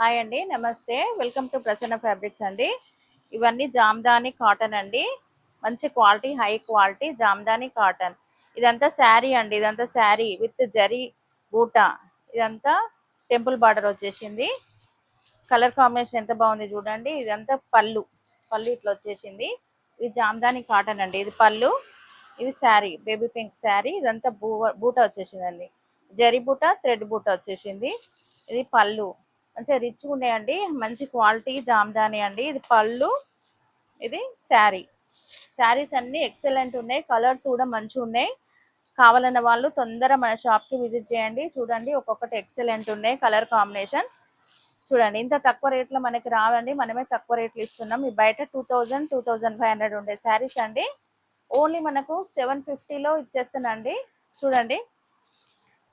Hi అండి, నమస్తే. Welcome to Prasanna fabrics అండి. ఇవన్నీ జామ్దాని కాటన్ అండి. మంచి quality, high quality Jamdani cotton. ఇదంతా శారీ అండి, ఇదంతా శారీ విత్ జరీ బూటా. ఇదంతా టెంపుల్ బార్డర్ వచ్చేసింది. కలర్ కాంబినేషన్ ఎంత బాగుంది చూడండి. ఇదంతా పళ్ళు పళ్ళు ఇట్లా వచ్చేసింది. ఇది జామ్దాని కాటన్ అండి. ఇది పళ్ళు, ఇది శారీ బేబీ పింక్ శారీ. ఇదంతా బూటా వచ్చేసిందండి. జరీ బూటా, థ్రెడ్ బూటా వచ్చేసింది. ఇది పళ్ళు మంచిగా రిచ్గా ఉన్నాయండి. మంచి క్వాలిటీ జామ్దాని అండి. ఇది పళ్ళు, ఇది శారీ. శారీస్ అన్ని ఎక్సలెంట్ ఉన్నాయి. కలర్స్ కూడా మంచిగా ఉన్నాయి. కావాలన్న వాళ్ళు తొందర మన షాప్కి విజిట్ చేయండి. చూడండి, ఒక్కొక్కటి ఎక్సలెంట్ ఉన్నాయి. కలర్ కాంబినేషన్ చూడండి. ఇంత తక్కువ రేట్లో మనకి రావండి. మనమే తక్కువ రేట్లు ఇస్తున్నాం. ఈ బయట 2000, 2500 ఉండే శారీస్ అండి ఓన్లీ మనకు 750లో ఇచ్చేస్తానండి. చూడండి,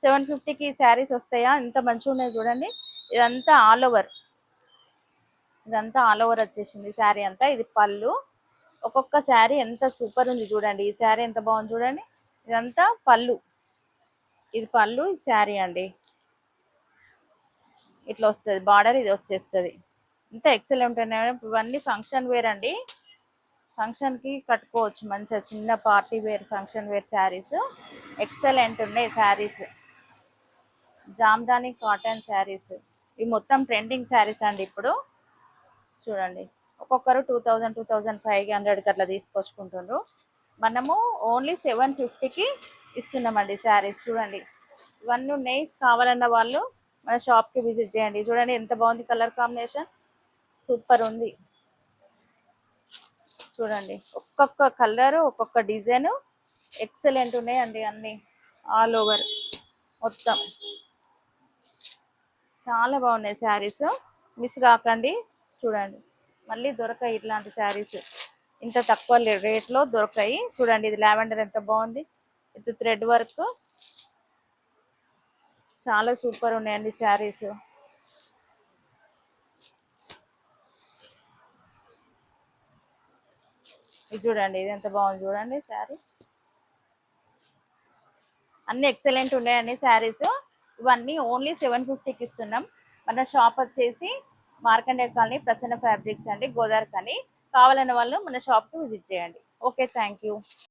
750కి శారీస్ వస్తాయా? ఇంత మంచిగా ఉన్నాయి చూడండి. ఇదంతా ఆల్ ఓవర్, ఇదంతా ఆల్ ఓవర్ వచ్చేసింది శారీ అంతా. ఇది పళ్ళు. ఒక్కొక్క శారీ ఎంత సూపర్ ఉంది చూడండి. ఈ శారీ ఎంత బాగుంది చూడండి. ఇదంతా పళ్ళు, ఇది పళ్ళు, ఇది శారీ అండి. ఇట్లా వస్తుంది బార్డర్, ఇది వచ్చేస్తుంది. ఇంత ఎక్సలెంట్ ఉన్నాయి. ఇవన్నీ ఫంక్షన్ వేర్ అండి. ఫంక్షన్కి కట్టుకోవచ్చు మంచిగా. చిన్న party wear, function wear saris excellent ఉన్నాయి. శారీస్ జామ్దాని కాటన్ శారీస్ ఇవి మొత్తం ట్రెండింగ్ శారీస్ అండి ఇప్పుడు. చూడండి, ఒక్కొక్కరు 2000, 2500కి అట్లా తీసుకొచ్చుకుంటున్నారు. మనము ఓన్లీ 750కి ఇస్తున్నామండి శారీస్. చూడండి, ఇవన్నీ ఉన్నాయి. కావాలన్న వాళ్ళు మన షాప్కి విజిట్ చేయండి. చూడండి ఎంత బాగుంది కలర్ కాంబినేషన్, సూపర్ ఉంది. చూడండి, ఒక్కొక్క కలరు, ఒక్కొక్క డిజైను ఎక్సలెంట్ ఉన్నాయండి. అన్నీ ఆల్ ఓవర్ మొత్తం చాలా బాగున్నాయి శారీస్. మిస్ కాకండి. చూడండి, మళ్ళీ దొరకాయి ఇట్లాంటి శారీస్. ఇంత తక్కువ రేట్లో దొరకాయి. చూడండి, ఇది లావెండర్ ఎంత బాగుంది. ఇది థ్రెడ్ వర్క్, చాలా సూపర్ ఉన్నాయండి శారీస్. ఇది చూడండి, ఇది ఎంత బాగుంది చూడండి శారీ. అన్ని ఎక్సలెంట్ ఉన్నాయండి శారీస్. ఇవన్నీ ఓన్లీ 750కి ఇస్తున్నాం. మన షాప్ వచ్చేసి మార్కండే కాలనీ, ప్రసన్న ఫ్యాబ్రిక్స్ అండి, గోదావరి కాలనీ. కావాలన్న వాళ్ళు మన షాప్కి విజిట్ చేయండి. Okay, thank you.